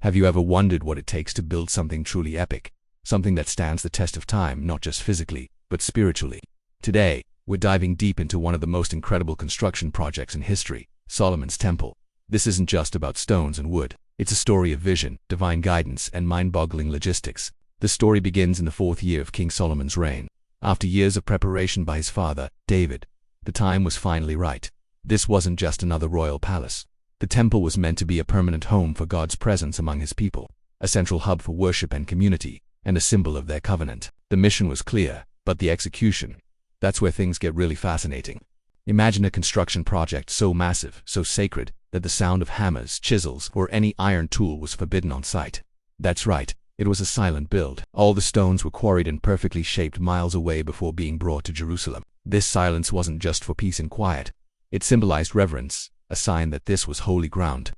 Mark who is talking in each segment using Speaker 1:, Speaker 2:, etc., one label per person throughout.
Speaker 1: Have you ever wondered what it takes to build something truly epic? Something that stands the test of time, not just physically, but spiritually. Today, we're diving deep into one of the most incredible construction projects in history, Solomon's Temple. This isn't just about stones and wood. It's a story of vision, divine guidance, and mind-boggling logistics. The story begins in the 4th year of King Solomon's reign. After years of preparation by his father, David, the time was finally right. This wasn't just another royal palace. The temple was meant to be a permanent home for God's presence among his people, a central hub for worship and community, and a symbol of their covenant. The mission was clear, but the execution, that's where things get really fascinating. Imagine a construction project so massive, so sacred, that the sound of hammers, chisels, or any iron tool was forbidden on site. That's right, it was a silent build. All the stones were quarried and perfectly shaped miles away before being brought to Jerusalem. This silence wasn't just for peace and quiet. It symbolized reverence, a sign that this was holy ground.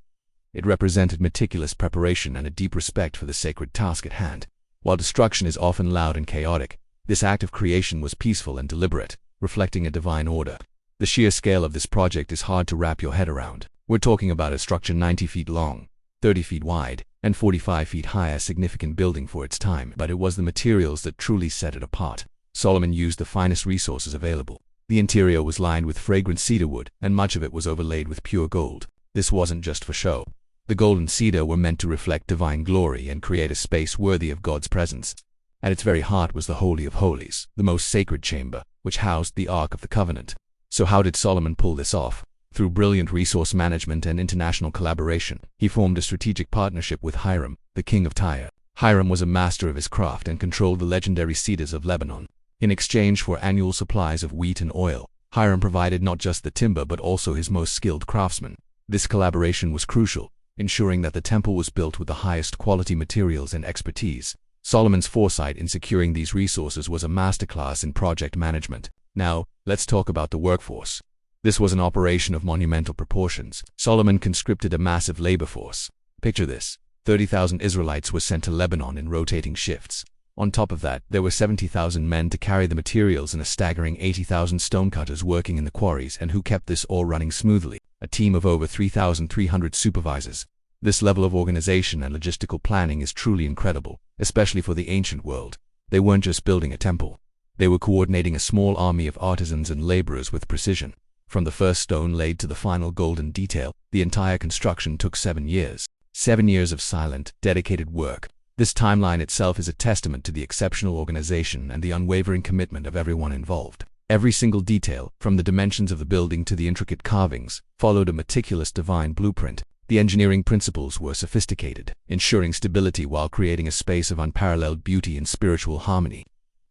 Speaker 1: It represented meticulous preparation and a deep respect for the sacred task at hand. While destruction is often loud and chaotic, this act of creation was peaceful and deliberate, reflecting a divine order. The sheer scale of this project is hard to wrap your head around. We're talking about a structure 90 feet long, 30 feet wide, and 45 feet high, a significant building for its time, but it was the materials that truly set it apart. Solomon used the finest resources available. The interior was lined with fragrant cedar wood, and much of it was overlaid with pure gold. This wasn't just for show. The gold and cedar were meant to reflect divine glory and create a space worthy of God's presence. At its very heart was the Holy of Holies, the most sacred chamber, which housed the Ark of the Covenant. So how did Solomon pull this off? Through brilliant resource management and international collaboration, he formed a strategic partnership with Hiram, the king of Tyre. Hiram was a master of his craft and controlled the legendary Cedars of Lebanon. In exchange for annual supplies of wheat and oil, Hiram provided not just the timber but also his most skilled craftsmen. This collaboration was crucial, ensuring that the temple was built with the highest quality materials and expertise. Solomon's foresight in securing these resources was a masterclass in project management. Now, let's talk about the workforce. This was an operation of monumental proportions. Solomon conscripted a massive labor force. Picture this: 30,000 Israelites were sent to Lebanon in rotating shifts. On top of that, there were 70,000 men to carry the materials and a staggering 80,000 stonecutters working in the quarries, and who kept this all running smoothly. A team of over 3,300 supervisors. This level of organization and logistical planning is truly incredible, especially for the ancient world. They weren't just building a temple. They were coordinating a small army of artisans and laborers with precision. From the first stone laid to the final golden detail, the entire construction took 7 years. 7 years of silent, dedicated work. This timeline itself is a testament to the exceptional organization and the unwavering commitment of everyone involved. Every single detail, from the dimensions of the building to the intricate carvings, followed a meticulous divine blueprint. The engineering principles were sophisticated, ensuring stability while creating a space of unparalleled beauty and spiritual harmony.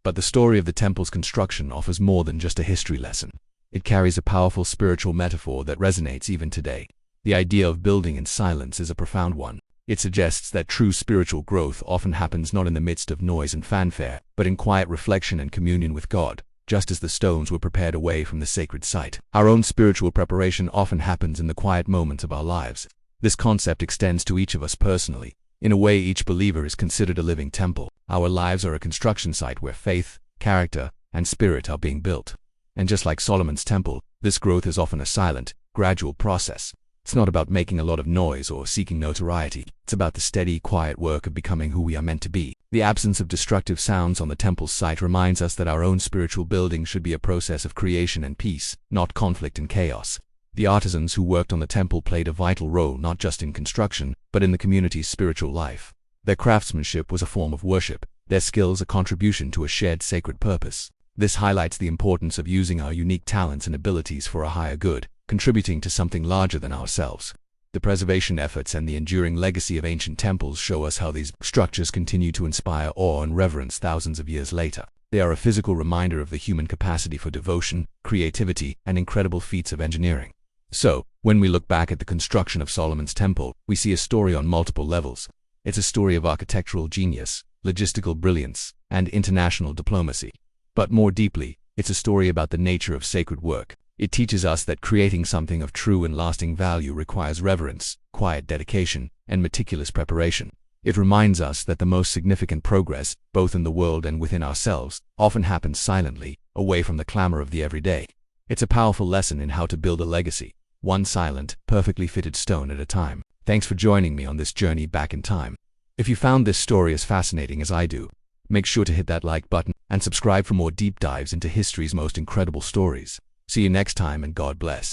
Speaker 1: But the story of the temple's construction offers more than just a history lesson. It carries a powerful spiritual metaphor that resonates even today. The idea of building in silence is a profound one. It suggests that true spiritual growth often happens not in the midst of noise and fanfare, but in quiet reflection and communion with God, just as the stones were prepared away from the sacred site. Our own spiritual preparation often happens in the quiet moments of our lives. This concept extends to each of us personally. In a way, each believer is considered a living temple. Our lives are a construction site where faith, character, and spirit are being built. And just like Solomon's temple, this growth is often a silent, gradual process. It's not about making a lot of noise or seeking notoriety. It's about the steady, quiet work of becoming who we are meant to be. The absence of destructive sounds on the temple's site reminds us that our own spiritual building should be a process of creation and peace, not conflict and chaos. The artisans who worked on the temple played a vital role not just in construction, but in the community's spiritual life. Their craftsmanship was a form of worship, their skills a contribution to a shared sacred purpose. This highlights the importance of using our unique talents and abilities for a higher good, contributing to something larger than ourselves. The preservation efforts and the enduring legacy of ancient temples show us how these structures continue to inspire awe and reverence thousands of years later. They are a physical reminder of the human capacity for devotion, creativity, and incredible feats of engineering. So, when we look back at the construction of Solomon's temple, we see a story on multiple levels. It's a story of architectural genius, logistical brilliance, and international diplomacy. But more deeply, it's a story about the nature of sacred work. It teaches us that creating something of true and lasting value requires reverence, quiet dedication, and meticulous preparation. It reminds us that the most significant progress, both in the world and within ourselves, often happens silently, away from the clamor of the everyday. It's a powerful lesson in how to build a legacy, one silent, perfectly fitted stone at a time. Thanks for joining me on this journey back in time. If you found this story as fascinating as I do, make sure to hit that like button and subscribe for more deep dives into history's most incredible stories. See you next time, and God bless.